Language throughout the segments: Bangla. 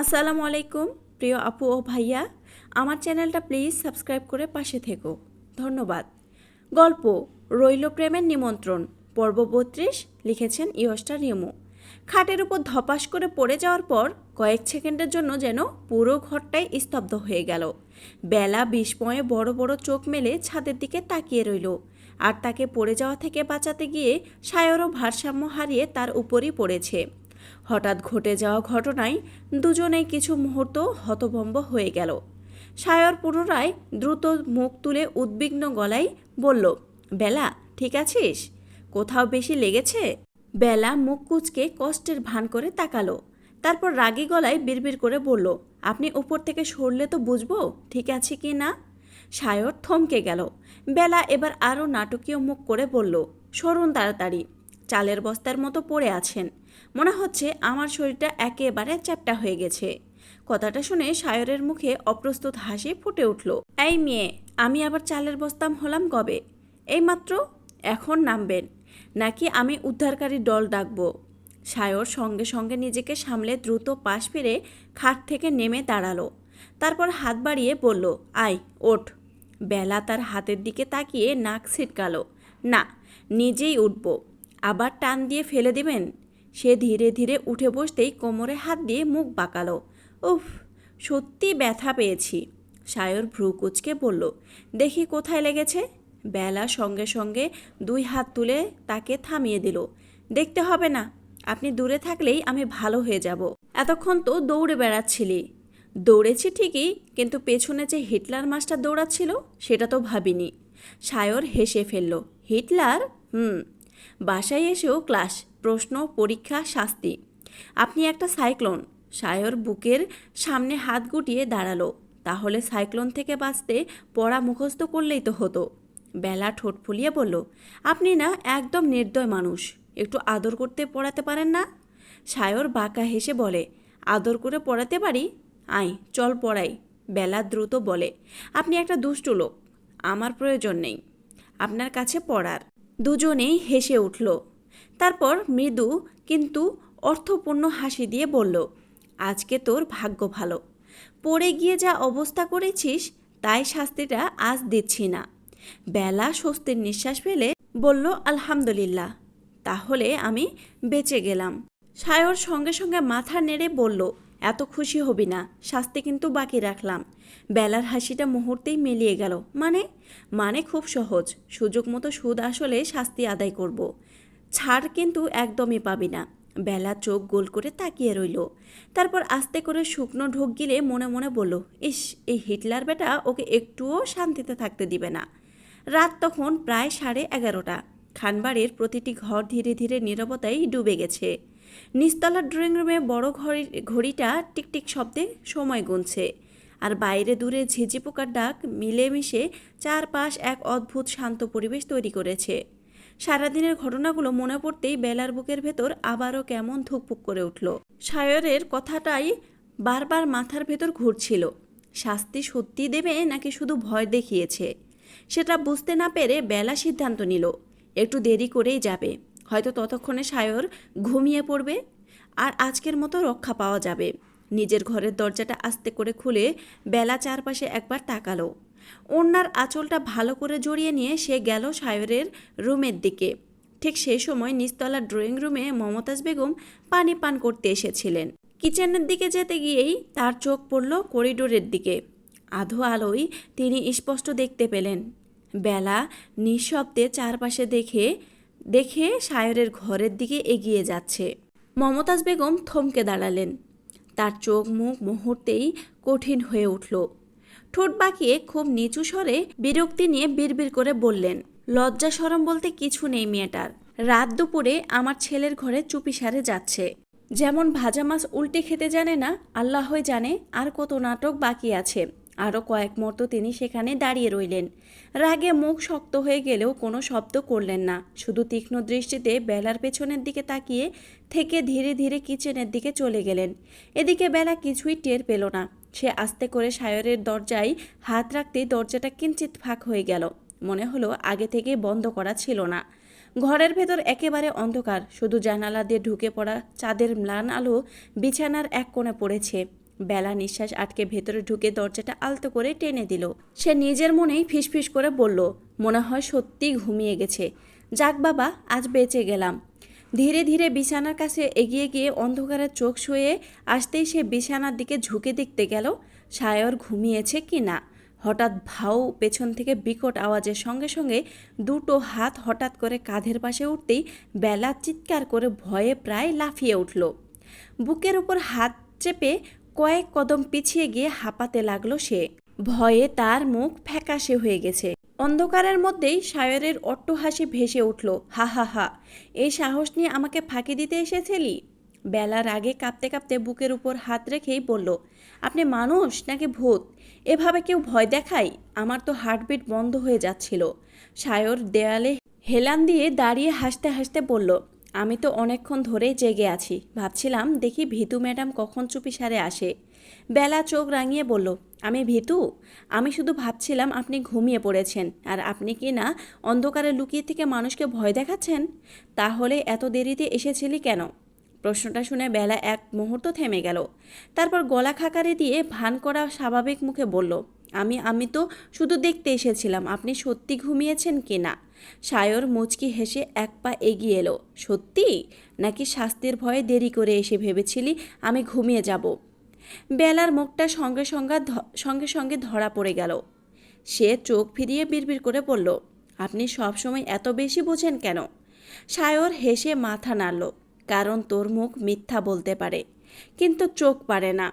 আসসালামু আলাইকুম প্রিয় আপু ও ভাইয়া, আমার চ্যানেলটা প্লিজ সাবস্ক্রাইব করে পাশে থেকো। ধন্যবাদ। গল্প রইল প্রেমের নিমন্ত্রণ, পর্ব ৩২, লিখেছেন ইয়স্টার রিমু। খাটের উপর ধপাস করে পড়ে যাওয়ার পর কয়েক সেকেন্ডের জন্য যেন পুরো ঘরটাই স্তব্ধ হয়ে গেল। বেলা বিস্ময়ে বড় বড় চোখ মেলে ছাদের দিকে তাকিয়ে রইল। আর তাকে পড়ে যাওয়া থেকে বাঁচাতে গিয়ে সায়রও ভারসাম্য হারিয়ে তার উপরই পড়েছে। হঠাৎ ঘটে যাওয়া ঘটনায় দুজনেই কিছু মুহূর্ত হতভম্ব হয়ে গেল। সায়র পুনরায় দ্রুত মুখ তুলে উদ্বিগ্ন গলায় বলল, বেলা, ঠিক আছিস? কোথাও বেশি লেগেছে? বেলা মুখ কুঁচকে কষ্টের ভান করে তাকালো। তারপর রাগী গলায় বিড়বিড় করে বলল, আপনি উপর থেকে সরলে তো বুঝবো ঠিক আছে কি না। সায়র থমকে গেল। বেলা এবার আরও নাটকীয় মুখ করে বলল, সরুন তাড়াতাড়ি, চালের বস্তার মতো পড়ে আছেন। মনে হচ্ছে আমার শরীরটা একেবারে চ্যাপ্টা হয়ে গেছে। কথাটা শুনে সায়রের মুখে অপ্রস্তুত হাসি ফুটে উঠল। এই মেয়ে, আমি আবার চালের বস্তাম হলাম কবে? এইমাত্র। এখন নামবেন নাকি আমি উদ্ধারকারী দল ডাকবো? সায়র সঙ্গে সঙ্গে নিজেকে সামলে দ্রুত পাশ ফিরে খাট থেকে নেমে দাঁড়ালো। তারপর হাত বাড়িয়ে বলল, আয় ওঠ। বেলা তার হাতের দিকে তাকিয়ে নাক ছিটকালো। না, নিজেই উঠব। আবার টান দিয়ে ফেলে দিবেন? সে ধীরে ধীরে উঠে বসতেই কোমরে হাত দিয়ে মুখ বাঁকালো। উফ, সত্যি ব্যথা পেয়েছি। সায়র ভ্রু কুঁচকে বলল, দেখি কোথায় লেগেছে। বেলা সঙ্গে সঙ্গে দুই হাত তুলে তাকে থামিয়ে দিল। দেখতে হবে না, আপনি দূরে থাকলেই আমি ভালো হয়ে যাব। এতক্ষণ তো দৌড়ে বেড়াচ্ছিলি। দৌড়েছি ঠিকই, কিন্তু পেছনে যে হিটলার মাস্টার দৌড়াচ্ছিল সেটা তো ভাবিনি। সায়র হেসে ফেলল। হিটলার? বাসায় এসেও ক্লাস, প্রশ্ন, পরীক্ষা, শাস্তি। আপনি একটা সাইক্লোন। সায়র বুকের সামনে হাত গুটিয়ে দাঁড়ালো। তাহলে সাইক্লোন থেকে বাঁচতে পড়া মুখস্থ করলেই তো হতো। বেলা ঠোঁট ফুলিয়ে বলল, আপনি না একদম নির্দয় মানুষ। একটু আদর করতে পড়াতে পারেন না? সায়র বাঁকা হেসে বলে, আদর করে পড়াতে পারি? আয় চল পড়াই। বেলা দ্রুত বলে, আপনি একটা দুষ্টু লোক, আমার প্রয়োজন নেই আপনার কাছে পড়ার। দুজনেই হেসে উঠল। তারপর মৃদু কিন্তু অর্থপূর্ণ হাসি দিয়ে বলল, আজকে তোর ভাগ্য ভালো। পড়ে গিয়ে যা অবস্থা করেছিস তাই শাস্তিটা আজ দিচ্ছি না। বেলা স্বস্তির নিঃশ্বাস ফেলে বলল, আলহামদুলিল্লাহ, তাহলে আমি বেঁচে গেলাম। সায়র সঙ্গে সঙ্গে মাথা নেড়ে বলল, এত খুশি হবি না, শাস্তি কিন্তু বাকি রাখলাম। বেলার হাসিটা মুহূর্তেই মিলিয়ে গেল। মানে খুব সহজ, সুযোগ মতো সুদ আসলে শাস্তি আদায় করব। ছাড় কিন্তু একদমই পাবি না। বেলা চোখ গোল করে তাকিয়ে রইল। তারপর আস্তে করে শুকনো ঢোক গিলে মনে মনে বলল, ইস, এই হিটলার বেটা ওকে একটুও শান্তিতে থাকতে দিবে না। রাত তখন প্রায় 11:30। খানবাড়ির প্রতিটি ঘর ধীরে ধীরে নীরবতায় ডুবে গেছে। নিচতলার ড্রয়িং রুমে বড় ঘড়িটা টিকটিক শব্দে সময় গুনছে। আর বাইরে দূরে ঝিঝি পোকার ডাক মিলেমিশে চারপাশ এক অদ্ভুত শান্ত পরিবেশ তৈরি করেছে। সারাদিনের ঘটনাগুলো মনে পড়তেই বেলার বুকের ভেতর আবারও কেমন ধুকপুক করে উঠল। সায়রের কথাটাই বারবার মাথার ভেতর ঘুরছিল। শাস্তি সত্যি দেবে নাকি শুধু ভয় দেখিয়েছে? সেটা বুঝতে না পেরে বেলা সিদ্ধান্ত নিল, একটু দেরি করেই যাবে। হয়তো ততক্ষণে সায়র ঘুমিয়ে পড়বে আর আজকের মতো রক্ষা পাওয়া যাবে। নিজের ঘরের দরজাটা আস্তে করে খুলে বেলা চারপাশে একবার তাকালো। ওড়নার আঁচলটা ভালো করে জড়িয়ে নিয়ে সে গেল সায়রের রুমের দিকে। ঠিক সেই সময় নিচতলার ড্রয়িং রুমে মমতাজ বেগম পানি পান করতে এসেছিলেন। কিচেনের দিকে যেতে গিয়েই তার চোখ পড়ল করিডোরের দিকে। আধো আলোয় তিনি স্পষ্ট দেখতে পেলেন বেলা নিঃশব্দে চারপাশে দেখে সায়রের ঘরের দিকে এগিয়ে যাচ্ছে। মমতাজ বেগম থমকে দাঁড়ালেন। তার চোখ মুখ মুহূর্তেই কঠিন হয়ে উঠল। ঠোঁট বাঁকিয়ে খুব নিচু স্বরে বিরক্তি নিয়ে বিড়বিড় করে বললেন, লজ্জা শরম বলতে কিছু নেই মেয়েটার। রাত দুপুরে আমার ছেলের ঘরে চুপিসারে যাচ্ছে। যেমন ভাজা মাছ উল্টে খেতে জানে না, আল্লাহই জানে আর কত নাটক বাকি আছে। আরও কয়েক মুহূর্ত তিনি সেখানে দাঁড়িয়ে রইলেন। রাগে মুখ শক্ত হয়ে গেলেও কোনো শব্দ করলেন না। শুধু তীক্ষ্ণ দৃষ্টিতে বেলার পেছনের দিকে তাকিয়ে থেকে ধীরে ধীরে কিচেনের দিকে চলে গেলেন। এদিকে বেলা কিছুই টের পেল না। সে আস্তে করে সায়রের দরজায় হাত রাখতেই দরজাটা কিঞ্চিৎ ফাঁক হয়ে গেল। মনে হলো আগে থেকেই বন্ধ করা ছিল না। ঘরের ভেতর একেবারে অন্ধকার, শুধু জানালা দিয়ে ঢুকে পড়া চাঁদের ম্লান আলো বিছানার এক কোণে পড়েছে। বেলা নিঃশ্বাস আটকে ভেতরে ঢুকে দরজাটা আলতো করে টেনে দিল। সে নিজের মনেই ফিসফিস করে বলল, মনে হয় সত্যিই ঘুমিয়ে গেছে। যাক বাবা, আজ বেঁচে গেলাম। ধীরে ধীরে বিছানার কাছে এগিয়ে গিয়ে অন্ধকারে চোখ শুয়ে আসতেই সে বিছানার দিকে ঝুঁকে দেখতে গেল সায়র ঘুমিয়েছে কি না। হঠাৎ ভাউ পেছন থেকে বিকট আওয়াজের সঙ্গে সঙ্গে দুটো হাত হঠাৎ করে কাঁধের পাশে উঠতেই বেলা চিৎকার করে ভয়ে প্রায় লাফিয়ে উঠল। বুকের উপর হাত চেপে কয়েক কদম পিছিয়ে গিয়ে হাঁপাতে লাগলো সে। ভয়ে তার মুখ ফ্যাকাশে হয়ে গেছে। অন্ধকারের মধ্যেই সায়রের অট্টহাসি ভেসে উঠল, হা হা হা, এই সাহস নিয়ে আমাকে ফাঁকি দিতে এসেছিলি? বেলার আগে কাঁপতে কাঁপতে বুকের উপর হাত রেখেই বলল, আপনি মানুষ নাকি ভূত? এভাবে কেউ ভয় দেখায়? আমার তো হার্টবিট বন্ধ হয়ে যাচ্ছিল। সায়র দেয়ালে হেলান দিয়ে দাঁড়িয়ে হাসতে হাসতে বলল, আমি তো অনেকক্ষণ ধরেই জেগে আছি, ভাবছিলাম দেখি ভীতু ম্যাডাম কখন চুপিসারে আসে। বেলা চোখ রাঙিয়ে বলল, আমি ভীতু? আমি শুধু ভাবছিলাম আপনি ঘুমিয়ে পড়েছেন, আর আপনি কি না অন্ধকারে লুকিয়ে থেকে মানুষকে ভয় দেখাচ্ছেন। তাহলে এত দেরিতে এসেছিলি কেন? প্রশ্নটা শুনে বেলা এক মুহূর্ত থেমে গেল। তারপর গলা খাকারি দিয়ে ভান করা স্বাভাবিক মুখে বলল, আমি তো শুধু দেখতে এসেছিলাম আপনি সত্যি ঘুমিয়েছেন কি না। সায়র মুচকি হেসে এক পা এগিয়ে এলো। সত্যি? নাকি শাস্তির ভয়ে দেরি করে এসে ভেবেছিলি আমি ঘুমিয়ে যাব? বেলার মুখটা সঙ্গে সঙ্গে ধরা পড়ে গেল। সে চোখ ফিরিয়ে বিড়বিড় করে বলল, আপনি সবসময় এত বেশি বোঝেন কেন? সায়র হেসে মাথা নাড়ল, কারণ তোর মুখ মিথ্যা বলতে পারে, কিন্তু চোখ পারে না।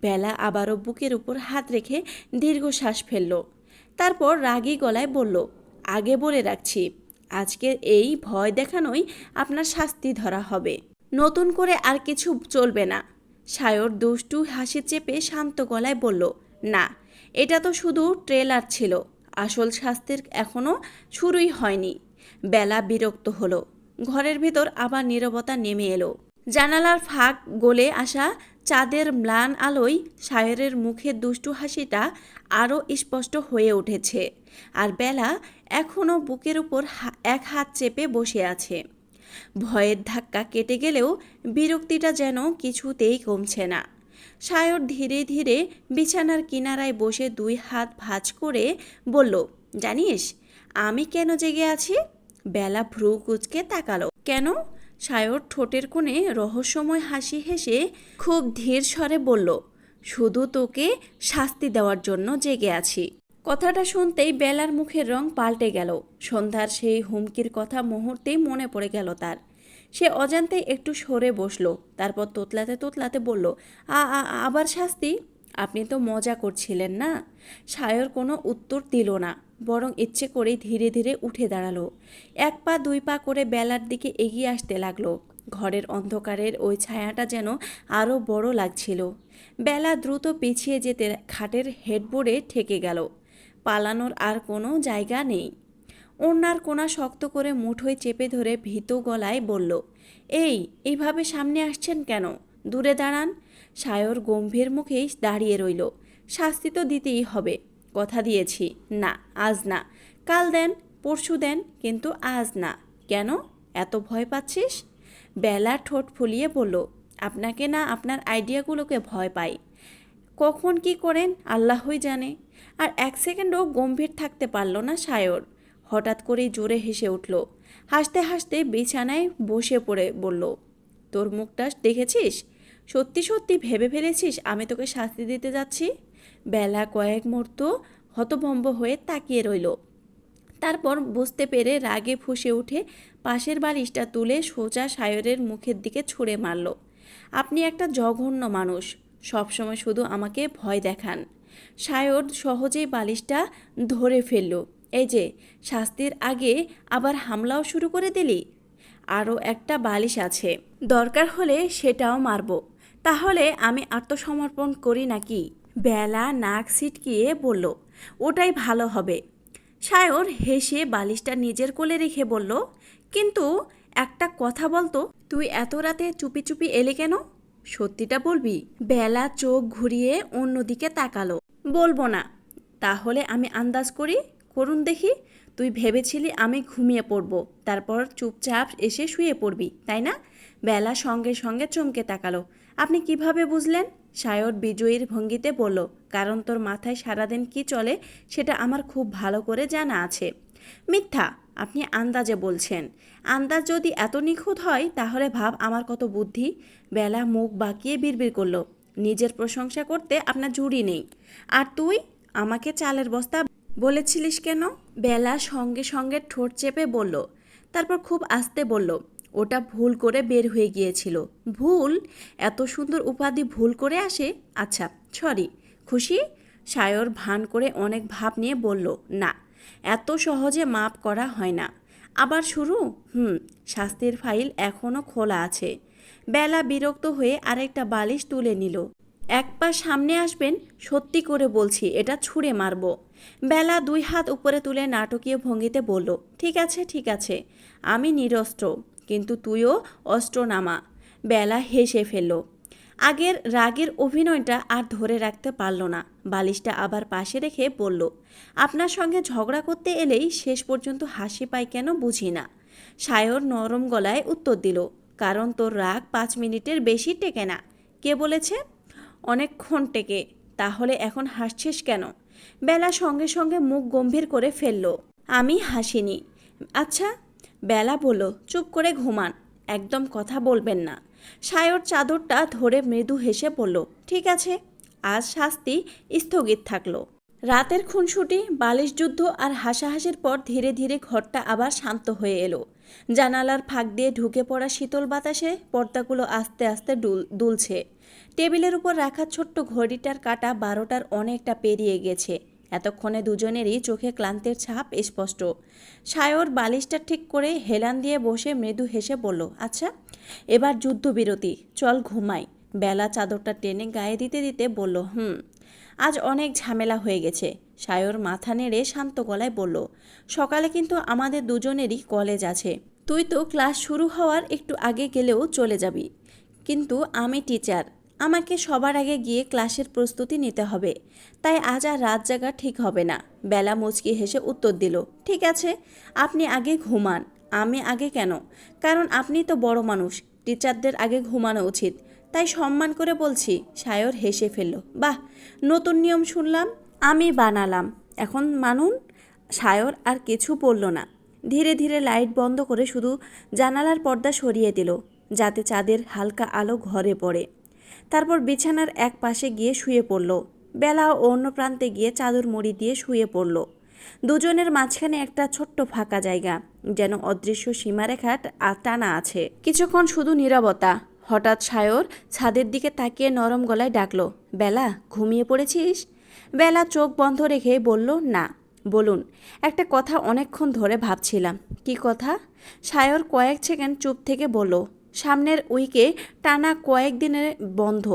বেলা আবারও বুকের উপর হাত রেখে দীর্ঘশ্বাস ফেলল। তারপর রাগী গলায় বলল, আগে বলে রাখছি, আজকের এই ভয় দেখানোই আপনার শাস্তি ধরা হবে। নতুন করে আর কিছু চলবে না। সায়র দুষ্টু হাসি চেপে শান্ত গলায় বলল, না, এটা তো শুধু ট্রেলার ছিল, আসল শাস্তির এখনও শুরুই হয়নি। বেলা বিরক্ত হলো। ঘরের ভেতর আবার নীরবতা নেমে এলো। জানালার ফাঁক গলে আসা চাঁদের ম্লান আলোয় সায়রের মুখের দুষ্টু হাসিটা আরও স্পষ্ট হয়ে উঠেছে। আর বেলা এখনও বুকের উপর এক হাত চেপে বসে আছে। ভয়ের ধাক্কা কেটে গেলেও বিরক্তিটা যেন কিছুতেই কমছে না। সায়র ধীরে ধীরে বিছানার কিনারায় বসে দুই হাত ভাঁজ করে বলল, জানিস আমি কেন জেগে আছি? বেলা ভ্রু কুঁচকে তাকালো। কেন? সায়র ঠোঁটের কোণে রহস্যময় হাসি হেসে খুব ধীর স্বরে বলল, শুধু তোকে শাস্তি দেওয়ার জন্য জেগে আছি। কথাটা শুনতেই বেলার মুখের রং পাল্টে গেল। সন্ধ্যার সেই হুমকির কথা মুহূর্তেই মনে পড়ে গেল তার। সে অজান্তে একটু সরে বসল। তারপর তোতলাতে তোতলাতে বলল, আবার শাস্তি? আপনি তো মজা করছিলেন না? সায়র কোনো উত্তর দিল না, বরং ইচ্ছে করেই ধীরে ধীরে উঠে দাঁড়ালো। এক পা দুই পা করে বেলার দিকে এগিয়ে আসতে লাগলো। ঘরের অন্ধকারের ওই ছায়াটা যেন আরও বড় লাগছিল। বেলা দ্রুত পিছিয়ে যেতে খাটের হেডবোর্ডে ঠেকে গেল। পালানোর আর কোনো জায়গা নেই। ওড়নার কোণা শক্ত করে মুঠোয় চেপে ধরে ভীত গলায় বলল, এইভাবে সামনে আসছেন কেন? দূরে দাঁড়ান। সায়র গম্ভীর মুখেই দাঁড়িয়ে রইল। শাস্তি তো দিতেই হবে, কথা দিয়েছি। না, আজ না। কাল দেন, পরশু দেন, কিন্তু আজ না। কেন এত ভয় পাচ্ছিস? বেলা ঠোঁট ফুলিয়ে বলল, আপনাকে না, আপনার আইডিয়াগুলোকে ভয় পাই। কখন কি করেন আল্লাহই জানে। আর এক সেকেন্ডও গম্ভীর থাকতে পারল না সায়র। হঠাৎ করেই জোরে হেসে উঠল। হাসতে হাসতে বিছানায় বসে পড়ে বলল, তোর মুখটা দেখেছিস? সত্যি সত্যি ভেবে ফেলেছিস আমি তোকে শাস্তি দিতে যাচ্ছি? বেলা কয়েক মুহূর্ত হতভম্ব হয়ে তাকিয়ে রইল। তারপর বুঝতে পেরে রাগে ফুঁসে উঠে পাশের বালিশটা তুলে সোজা সায়রের মুখের দিকে ছুঁড়ে মারল। আপনি একটা জঘন্য মানুষ, সবসময় শুধু আমাকে ভয় দেখান। সায়র সহজেই বালিশটা ধরে ফেলল। এই যে, শাস্তির আগে আবার হামলাও শুরু করে দিলি? আরও একটা বালিশ আছে, দরকার হলে সেটাও মারব। তাহলে আমি আত্মসমর্পণ করি নাকি? বেলা নাক ছিটকিয়ে বলল, ওটাই ভালো হবে। সায়র হেসে বালিশটা নিজের কোলে রেখে বলল, কিন্তু একটা কথা বলতো, তুই এত রাতে চুপি চুপি এলে কেন? সত্যিটা বলবি? বেলা চোখ ঘুরিয়ে অন্যদিকে তাকালো। বলবো না। তাহলে আমি আন্দাজ করুন দেখি। তুই ভেবেছিলি আমি ঘুমিয়ে পড়ব, তারপর চুপচাপ এসে শুয়ে পড়বি, তাই না? বেলা সঙ্গে সঙ্গে চমকে তাকালো। আপনি কিভাবে বুঝলেন? সায়র বিজয়ীর ভঙ্গিতে বলল, কারণ তোর মাথায় সারাদিন কি চলে সেটা আমার খুব ভালো করে জানা আছে। মিথ্যা, আপনি আন্দাজে বলছেন। আন্দাজ যদি এত নিখুঁত হয় তাহলে ভাব আমার কত বুদ্ধি। বেলা মুখ বাঁকিয়ে বিড়বিড় করল, নিজের প্রশংসা করতে আপনার জুড়ি নেই। আর তুই আমাকে চালের বস্তা বলেছিলিস কেন? বেলা সঙ্গে সঙ্গে ঠোঁট চেপে বলল, তারপর খুব আস্তে বলল, ওটা ভুল করে বের হয়ে গিয়েছিল। ভুল? এত সুন্দর উপাধি ভুল করে আসে? আচ্ছা, সরি। খুশি? সায়র ভান করে অনেক ভাব নিয়ে বলল, না, এত সহজে মাপ করা হয় না। আবার শুরু? শাস্তির ফাইল এখনও খোলা আছে। বেলা বিরক্ত হয়ে আরেকটা বালিশ তুলে নিল। এক পা সামনে আসবেন, সত্যি করে বলছি এটা ছুঁড়ে মারব। বেলা 2 হাত উপরে তুলে নাটকীয় ভঙ্গিতে বলল, ঠিক আছে ঠিক আছে, আমি নিরস্ত্র, কিন্তু তুইও অস্ত্র নামা। বেলা হেসে ফেলল। আগের রাগের অভিনয়টা আর ধরে রাখতে পারল না। বালিশটা আবার পাশে রেখে বলল, আপনার সঙ্গে ঝগড়া করতে এলেই শেষ পর্যন্ত হাসি পায় কেন বুঝি না। সায়র নরম গলায় উত্তর দিল, কারণ তোর রাগ 5 মিনিটের বেশি টেকে না। কে বলেছে? অনেকক্ষণ টেকে। তাহলে এখন হাসছিস কেন? বেলা সঙ্গে সঙ্গে মুখ গম্ভীর করে ফেলল। আমি হাসিনি। আচ্ছা। বেলা বলল, চুপ করে ঘুমান, একদম কথা বলবেন না। সায়র চাদরটা ধরে মৃদু হেসে বলল, ঠিক আছে, আজ শাস্তি স্থগিত থাকলো। রাতের খুনসুটি, বালিশ যুদ্ধ আর হাসাহাসির পর ধীরে ধীরে ঘরটা আবার শান্ত হয়ে এলো। জানালার ফাঁক দিয়ে ঢুকে পড়া শীতল বাতাসে পর্দাগুলো আস্তে আস্তে দুলছে। টেবিলের উপর রাখা ছোট্ট ঘড়িটার কাঁটা 12টার অনেকটা পেরিয়ে গেছে। এতক্ষণে দুজনেরই চোখে ক্লান্তির ছাপ স্পষ্ট। সায়র বালিশটা ঠিক করে হেলান দিয়ে বসে মৃদু হেসে বলল, আচ্ছা, এবার যুদ্ধবিরতি, চল ঘুমাই। বেলা চাদরটা টেনে গায়ে দিতে দিতে বলল, আজ অনেক ঝামেলা হয়ে গেছে। সায়র মাথা নেড়ে শান্ত গলায় বলল, সকালে কিন্তু আমাদের দুজনেরই কলেজ আছে। তুই তো ক্লাস শুরু হওয়ার একটু আগে গেলেও চলে যাবি, কিন্তু আমি টিচার, আমাকে সবার আগে গিয়ে ক্লাসের প্রস্তুতি নিতে হবে। তাই আজ আর রাত জাগা ঠিক হবে না। বেলা মুচকি হেসে উত্তর দিল, ঠিক আছে, আপনি আগে ঘুমান। আমি আগে কেন? কারণ আপনি তো বড় মানুষ, টিচারদের আগে ঘুমানো উচিত, তাই সম্মান করে বলছি। সায়র হেসে ফেলল, বাহ, নতুন নিয়ম শুনলাম, আমি বানালাম, এখন মানুন। সায়র আর কিছু বলল না। ধীরে ধীরে লাইট বন্ধ করে শুধু জানালার পর্দা সরিয়ে দিল, যাতে চাঁদের হালকা আলো ঘরে পড়ে। তারপর বিছানার এক পাশে গিয়ে শুয়ে পড়ল। বেলা অন্য প্রান্তে গিয়ে চাদর মুড়ি দিয়ে শুয়ে পড়ল। দুজনের মাঝখানে একটা ছোট্ট ফাঁকা জায়গা, যেন অদৃশ্য সীমারেখা টানা আছে। কিছুক্ষণ শুধু নীরবতা। হঠাৎ সায়র ছাদের দিকে তাকিয়ে নরম গলায় ডাকল, বেলা, ঘুমিয়ে পড়েছিস? বেলা চোখ বন্ধ রেখে বলল, না। বলুন। একটা কথা অনেকক্ষণ ধরে ভাবছিলাম। কি কথা? সায়র কয়েক সেকেন্ড চুপ থেকে বলল, সামনের উইকে টানা কয়েকদিনের বন্ধ।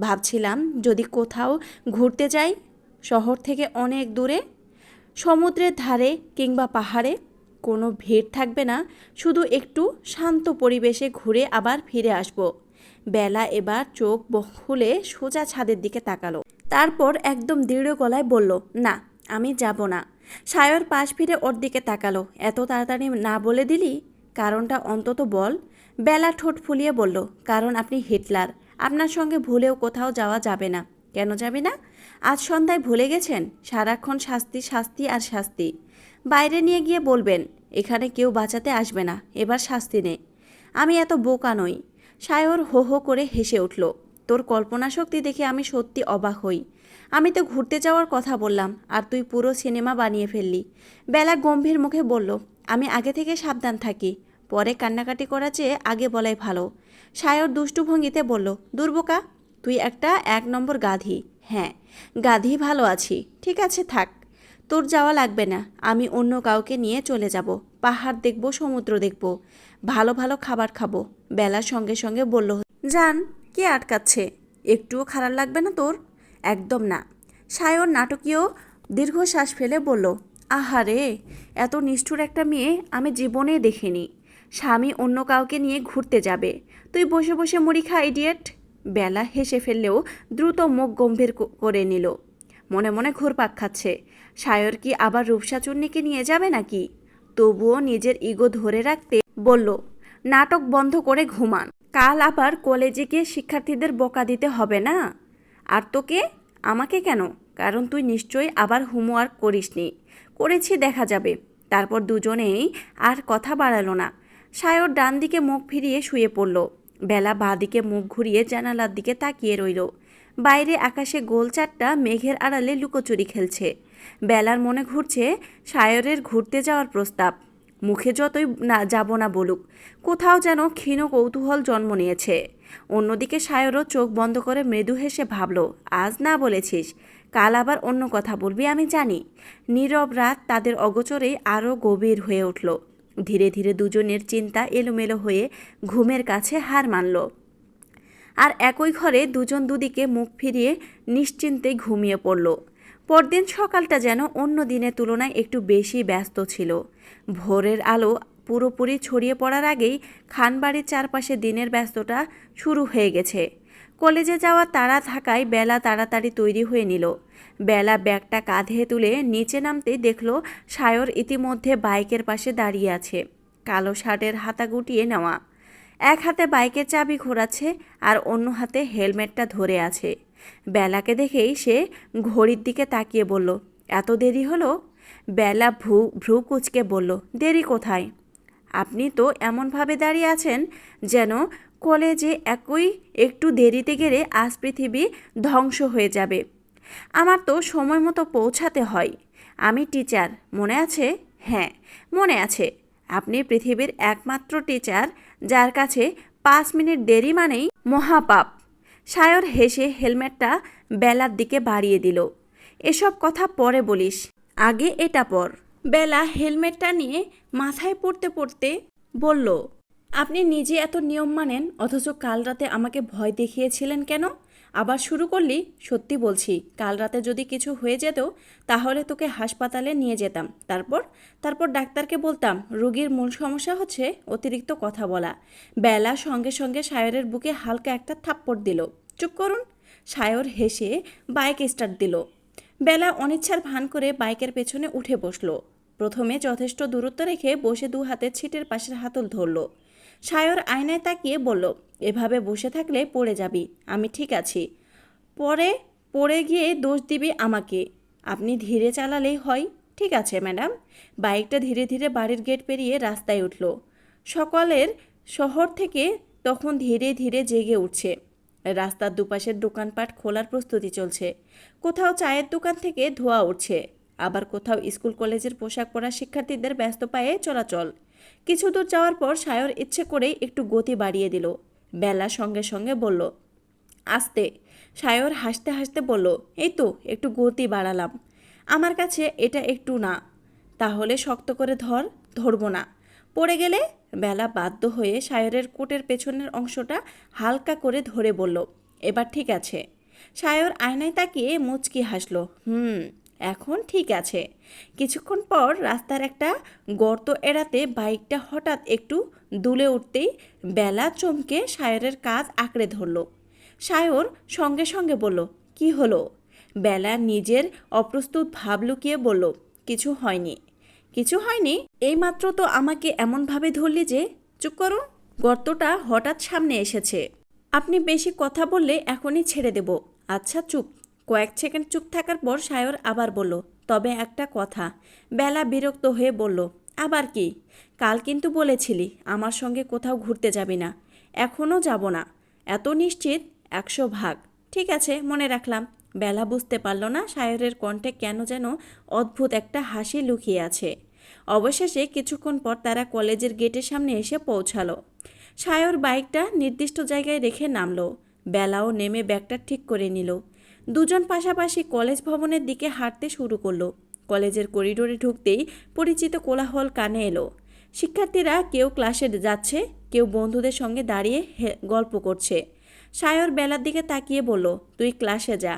ভাবছিলাম যদি কোথাও ঘুরতে যাই, শহর থেকে অনেক দূরে, সমুদ্রের ধারে কিংবা পাহাড়ে। কোনো ভিড় থাকবে না, শুধু একটু শান্ত পরিবেশে ঘুরে আবার ফিরে আসব। বেলা এবার চোখ খুলে সোজা ছাদের দিকে তাকালো। তারপর একদম দৃঢ় গলায় বলল, না, আমি যাব না। সায়র পাশ ফিরে ওর দিকে তাকালো। এত তাড়াতাড়ি না বলে দিলি? কারণটা অন্তত বল। বেলা ঠোঁট ফুলিয়ে বলল, কারণ আপনি হিটলার, আপনার সঙ্গে ভুলেও কোথাও যাওয়া যাবে না। কেন যাবে না? আজ সন্ধ্যায় ভুলে গেছেন? সারাক্ষণ শাস্তি শাস্তি আর শাস্তি। বাইরে নিয়ে গিয়ে বলবেন, এখানে কেউ বাঁচাতে আসবে না, এবার শাস্তি নে। আমি এত বোকা নই। সায়র হো হো করে হেসে উঠল। তোর কল্পনা শক্তি দেখে আমি সত্যি অবাক হই। আমি তো ঘুরতে যাওয়ার কথা বললাম, আর তুই পুরো সিনেমা বানিয়ে ফেললি। বেলা গম্ভীর মুখে বলল, আমি আগে থেকে সাবধান থাকি, পরে কান্নাকাটি করার চেয়ে আগে বলাই ভালো। সায়র দুষ্টু ভঙ্গিতে বলল, দুর্বোকা, তুই একটা 1 নম্বর গাধি। হ্যাঁ, গাধি ভালো আছি। ঠিক আছে, থাক, তোর যাওয়া লাগবে না। আমি অন্য কাউকে নিয়ে চলে যাব। পাহাড় দেখব, সমুদ্র দেখব, ভালো ভালো খাবার খাবো। বেলার সঙ্গে সঙ্গে বলল, যান, কে আটকাচ্ছে? একটুও খারাপ লাগবে না তোর? একদম না। সায়র নাটকীয় দীর্ঘশ্বাস ফেলে বলল, আহারে, এত নিষ্ঠুর একটা মেয়ে আমি জীবনে দেখিনি। স্বামী অন্য কাউকে নিয়ে ঘুরতে যাবে, তুই বসে বসে মুড়ি খা, ইডিয়েট। বেলা হেসে ফেললেও দ্রুত মুখ গম্ভীর করে নিল। মনে মনে ঘুরপাক খাচ্ছে, সায়র কি আবার রূপসা চূর্ণীকে নিয়ে যাবে নাকি? তবুও নিজের ইগো ধরে রাখতে বলল, নাটক বন্ধ করে ঘুমান, কাল আবার কলেজে গিয়ে শিক্ষার্থীদের বকা দিতে হবে না। আর তোকে? আমাকে কেন? কারণ তুই নিশ্চয়ই আবার হোমওয়ার্ক করিসনি। করেছি, দেখা যাবে। তারপর দুজনেই আর কথা বাড়ালো না। সায়র ডান দিকে মুখ ফিরিয়ে শুয়ে পড়ল। বেলা বাঁ দিকে মুখ ঘুরিয়ে জানালার দিকে তাকিয়ে রইল। বাইরে আকাশে গোল চারটা মেঘের আড়ালে লুকোচুরি খেলছে। বেলার মনে ঘুরছে সায়রের ঘুরতে যাওয়ার প্রস্তাব। মুখে যতই না যাব না বলুক, কোথাও যেন ক্ষীণ কৌতূহল জন্ম নিয়েছে। অন্যদিকে সায়রও চোখ বন্ধ করে মৃদু হেসে ভাবল, আজ না বলেছিস, কাল আবার অন্য কথা বলবি আমি জানি। নীরব রাত তাদের অগোচরেই আরও গভীর হয়ে উঠল। ধীরে ধীরে দুজনের চিন্তা এলোমেলো হয়ে ঘুমের কাছে হার মানল। আর একই ঘরে দুজন দুদিকে মুখ ফিরিয়ে নিশ্চিন্তে ঘুমিয়ে পড়ল। পরদিন সকালটা যেন অন্য দিনের তুলনায় একটু বেশি ব্যস্ত ছিল। ভোরের আলো পুরোপুরি ছড়িয়ে পড়ার আগেই খানবাড়ির চারপাশে দিনের ব্যস্ততা শুরু হয়ে গেছে। কলেজে যাওয়ার তাড়া থাকায় বেলা তাড়াতাড়ি তৈরি হয়ে নিল। বেলা ব্যাগটা কাঁধে তুলে নিচে নামতেই দেখল সায়র ইতিমধ্যে বাইকের পাশে দাঁড়িয়ে আছে, কালো শার্টের হাতা গুটিয়ে নেওয়া। এক হাতে বাইকের চাবি ঘোরাচ্ছে আর অন্য হাতে হেলমেটটা ধরে আছে। বেলাকে দেখেই সে ঘড়ির দিকে তাকিয়ে বলল, এত দেরি হলো? বেলা ভ্রু কুঁচকে বলল, দেরি কোথায়? আপনি তো এমনভাবে দাঁড়িয়ে আছেন যেন কলেজে একটু দেরিতে গেলে আজ পৃথিবী ধ্বংস হয়ে যাবে। আমার তো সময় মতো পৌঁছাতে হয়। আমি টিচার, মনে আছে? হ্যাঁ, মনে আছে। আপনি পৃথিবীর একমাত্র টিচার যার কাছে 5 মিনিট দেরি মানেই মহাপাপ। সায়র হেসে হেলমেটটা বেলার দিকে বাড়িয়ে দিল। এসব কথা পরে বলিস, আগে এটা পর। বেলা হেলমেটটা নিয়ে মাথায় পড়তে পড়তে বলল, আপনি নিজে এত নিয়ম মানেন, অথচ কাল রাতে আমাকে ভয় দেখিয়েছিলেন কেন? আবার শুরু করলি? সত্যি বলছি, কাল রাতে যদি কিছু হয়ে যেত তাহলে তোকে হাসপাতালে নিয়ে যেতাম। তারপর ডাক্তারকে বলতাম রোগীর মূল সমস্যা হচ্ছে অতিরিক্ত কথা বলা। বেলা সঙ্গে সঙ্গে সায়রের বুকে হালকা একটা থাপ্পড় দিল। চুপ করুন। সায়র হেসে বাইক স্টার্ট দিল। বেলা অনিচ্ছার ভান করে বাইকের পেছনে উঠে বসল। প্রথমে যথেষ্ট দূরত্ব রেখে বসে 2 হাতে ছিটের পাশের হাতল ধরল। সায়র আয়নায় তাকিয়ে বলল, এভাবে বসে থাকলে পড়ে যাবি। আমি ঠিক আছি। পড়ে গিয়ে দোষ দিবি আমাকে। আপনি ধীরে চালালেই হয়। ঠিক আছে ম্যাডাম। বাইকটা ধীরে ধীরে বাড়ির গেট পেরিয়ে রাস্তায় উঠল। সকালের শহর থেকে তখন ধীরে ধীরে জেগে উঠছে। রাস্তার দুপাশের দোকানপাট খোলার প্রস্তুতি চলছে। কোথাও চায়ের দোকান থেকে ধোঁয়া উঠছে, আবার কোথাও স্কুল কলেজের পোশাক পরা শিক্ষার্থীদের ব্যস্ত পায়ে চলাচল। কিছু দূর যাওয়ার পর সায়র ইচ্ছে করেই একটু গতি বাড়িয়ে দিল। বেলা সঙ্গে সঙ্গে বলল, আস্তে। সায়র হাসতে হাসতে বলল, এই তো একটু গতি বাড়ালাম। আমার কাছে এটা একটু না। তাহলে শক্ত করে ধরবো না। পড়ে গেলে? বেলা বাধ্য হয়ে সায়রের কোটের পেছনের অংশটা হালকা করে ধরে বলল, এবার ঠিক আছে। সায়র আয়নায় তাকিয়ে মুচকি হাসল, এখন ঠিক আছে। কিছুক্ষণ পর রাস্তার একটা গর্ত এড়াতে বাইকটা হঠাৎ একটু দুলে উঠতেই বেলা চমকে সায়রের কাঁধ আঁকড়ে ধরল। সায়র সঙ্গে সঙ্গে বলল, কি হলো? বেলা নিজের অপ্রস্তুত ভাব লুকিয়ে বলল, কিছু হয়নি। কিছু হয়নি? এইমাত্র তো আমাকে এমনভাবে ধরলি যে। চুপ করুন। গর্তটা হঠাৎ সামনে এসেছে। আপনি বেশি কথা বললে এখনই ছেড়ে দেব। আচ্ছা চুপ। কয়েক সেকেন্ড চুপ থাকার পর সায়র আবার বলল, তবে একটা কথা। বেলা বিরক্ত হয়ে বলল, আবার কি? কাল কিন্তু বলেছিলি আমার সঙ্গে কোথাও ঘুরতে যাবি না। এখনও যাব না। এত নিশ্চিত? 100 ভাগ। ঠিক আছে, মনে রাখলাম। বেলা বুঝতে পারল না সায়রের কণ্ঠে কেন যেন অদ্ভুত একটা হাসি লুকিয়ে আছে। অবশেষে কিছুক্ষণ পর তারা কলেজের গেটের সামনে এসে পৌঁছালো। সায়র বাইকটা নির্দিষ্ট জায়গায় রেখে নামলো। বেলাও নেমে ব্যাগটা ঠিক করে নিল। দুজন পাশাপাশি কলেজ ভবনের দিকে হাঁটতে শুরু করলো। কলেজের করিডোরে ঢুকতেই পরিচিত কোলাহল কানে এলো। শিক্ষার্থীরা কেউ ক্লাসে যাচ্ছে, কেউ বন্ধুদের সঙ্গে দাঁড়িয়ে গল্প করছে। সায়র বেলার দিকে তাকিয়ে বলল, তুই ক্লাসে যা,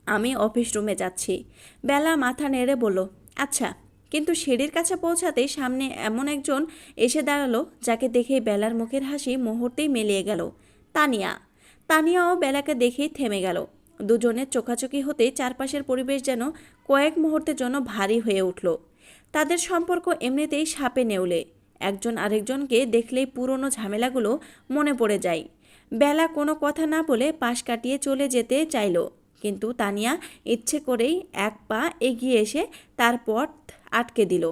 আমি অফিস রুমে যাচ্ছি। বেলা মাথা নেড়ে বলল, আচ্ছা। কিন্তু সিঁড়ির কাছে পৌঁছাতেই সামনে এমন একজন এসে দাঁড়ালো যাকে দেখেই বেলার মুখের হাসি মুহূর্তেই মিলিয়ে গেল। তানিয়াও বেলাকে দেখেই থেমে গেল। দুজনের চোখাচোখি হতেই চারপাশের পরিবেশ যেন কয়েক মুহূর্তের জন্য ভারী হয়ে উঠল। তাদের সম্পর্ক এমনিতেই সাপে নেউলে। একজন আরেকজনকে দেখলেই পুরনো ঝামেলাগুলো মনে পড়ে যায়। বেলা কোনো কথা না বলে পাশ কাটিয়ে চলে যেতে চাইল, কিন্তু তানিয়া ইচ্ছে করেই এক পা এগিয়ে এসে তার পথ আটকে দিল।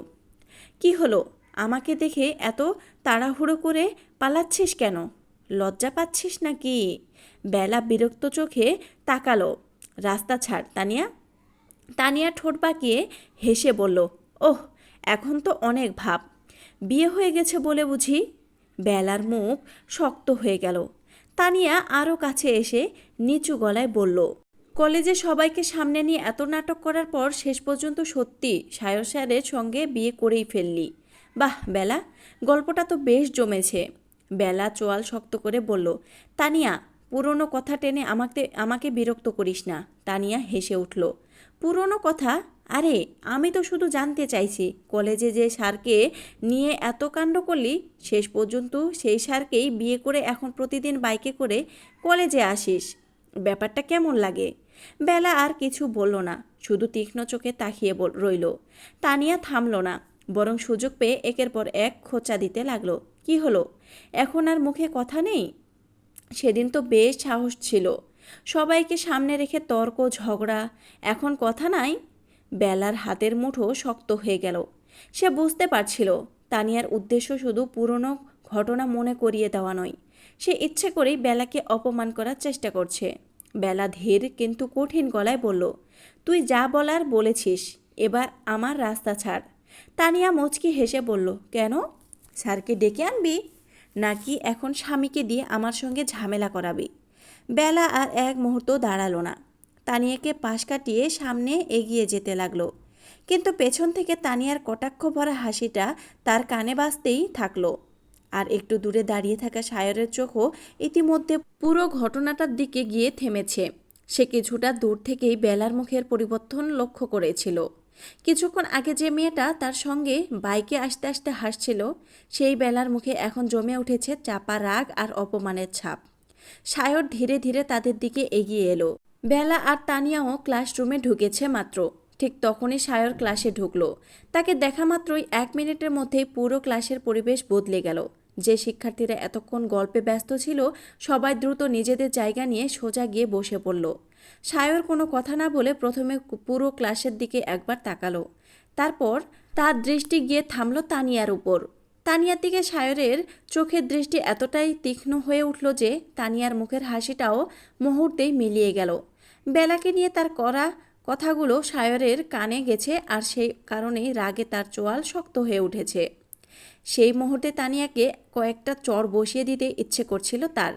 কি হলো? আমাকে দেখে এত তাড়াহুড়ো করে পালাচ্ছিস কেন? লজ্জা পাচ্ছিস নাকি? বেলা বিরক্ত চোখে তাকালো। রাস্তা ছাড় তানিয়া। তানিয়া ঠোঁট বাঁকিয়ে হেসে বলল, ওহ, এখন তো অনেক ভাব। বিয়ে হয়ে গেছে বলে বুঝি? বেলার মুখ শক্ত হয়ে গেল। তানিয়া আরও কাছে এসে নিচু গলায় বলল, কলেজে সবাইকে সামনে নিয়ে এত নাটক করার পর শেষ পর্যন্ত সত্যি সায়র স্যারের সঙ্গে বিয়ে করেই ফেললি। বাহ বেলা, গল্পটা তো বেশ জমেছে। বেলা চোয়াল শক্ত করে বলল, তানিয়া, পুরনো কথা টেনে আমাকে বিরক্ত করিস না। তানিয়া হেসে উঠল। পুরনো কথা? আরে আমি তো শুধু জানতে চাইছি, কলেজে যে স্যারকে নিয়ে এত কাণ্ড করলি, শেষ পর্যন্ত সেই স্যারকেই বিয়ে করে এখন প্রতিদিন বাইকে করে কলেজে আসিস। ব্যাপারটা কেমন লাগে? বেলা আর কিছু বলল না, শুধু তীক্ষ্ণ চোখে তাকিয়ে রইল। তানিয়া থামল না, বরং সুযোগ পেয়ে একের পর এক খোঁচা দিতে লাগলো। কি হলো? এখন আর মুখে কথা নেই? সেদিন তো বেশ সাহস ছিল, সবাইকে সামনে রেখে তর্ক ঝগড়া, এখন কথা নাই? বেলার হাতের মুঠো শক্ত হয়ে গেল। সে বুঝতে পারছিল তানিয়ার উদ্দেশ্য শুধু পুরনো ঘটনা মনে করিয়ে দেওয়া নয়, সে ইচ্ছে করেই বেলাকে অপমান করার চেষ্টা করছে। বেলা ধীর কিন্তু কঠিন গলায় বলল, তুই যা বলার বলেছিস, এবার আমার রাস্তা ছাড়। তানিয়া মুচকি হেসে বলল, কেন? স্যারকে ডেকে আনবি, নাকি এখন স্বামীকে দিয়ে আমার সঙ্গে ঝামেলা করাবি? বেলা আর এক মুহূর্ত দাঁড়ালো না, তানিয়াকে পাশ কাটিয়ে সামনে এগিয়ে যেতে লাগলো। কিন্তু পেছন থেকে তানিয়ার কটাক্ষ ভরা হাসিটা তার কানে বাজতেই থাকলো। আর একটু দূরে দাঁড়িয়ে থাকা সায়রের চোখও ইতিমধ্যে পুরো ঘটনাটার দিকে গিয়ে থেমেছে। সে কিছুটা দূর থেকেই বেলার মুখের পরিবর্তন লক্ষ্য করেছিল। কিছুক্ষণ আগে যে মেয়েটা তার সঙ্গে বাইকে আসতে আসতে হাসছিল, সেই বেলার মুখে এখন জমে উঠেছে চাপা রাগ আর অপমানের ছাপ। সায়র ধীরে ধীরে তাদের দিকে এগিয়ে এলো। বেলা আর তানিয়াও ক্লাসরুমে ঢুকেছে মাত্র। ঠিক তখনই সায়র ক্লাসে ঢুকলো। তাকে দেখা মাত্রই 1 মিনিটের মধ্যেই পুরো ক্লাসের পরিবেশ বদলে গেল। যে শিক্ষার্থীরা এতক্ষণ গল্পে ব্যস্ত ছিল, সবাই দ্রুত নিজেদের জায়গা নিয়ে সোজা গিয়ে বসে পড়ল। সায়র কোনো কথা না বলে প্রথমে পুরো ক্লাসের দিকে একবার তাকালো। তারপর তার দৃষ্টি গিয়ে থামল তানিয়ার উপর। তানিয়ার দিকে সায়রের চোখের দৃষ্টি এতটাই তীক্ষ্ণ হয়ে উঠল যে তানিয়ার মুখের হাসিটাও মুহূর্তেই মিলিয়ে গেল। বেলাকে নিয়ে তার করা কথাগুলো সায়রের কানে গেছে, আর সেই কারণেই রাগে তার চোয়াল শক্ত হয়ে উঠেছে। সেই মুহূর্তে তানিয়াকে কয়েকটা চড় বসিয়ে দিতে ইচ্ছে করছিল তার,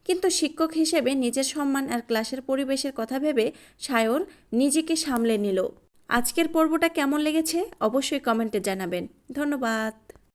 কিন্তু শিক্ষক হিসেবে নিজের সম্মান আর ক্লাসের পরিবেশের কথা ভেবে সায়র নিজেকে সামলে নিল। আজকের পর্বটা কেমন লেগেছে অবশ্যই কমেন্টে জানাবেন। ধন্যবাদ।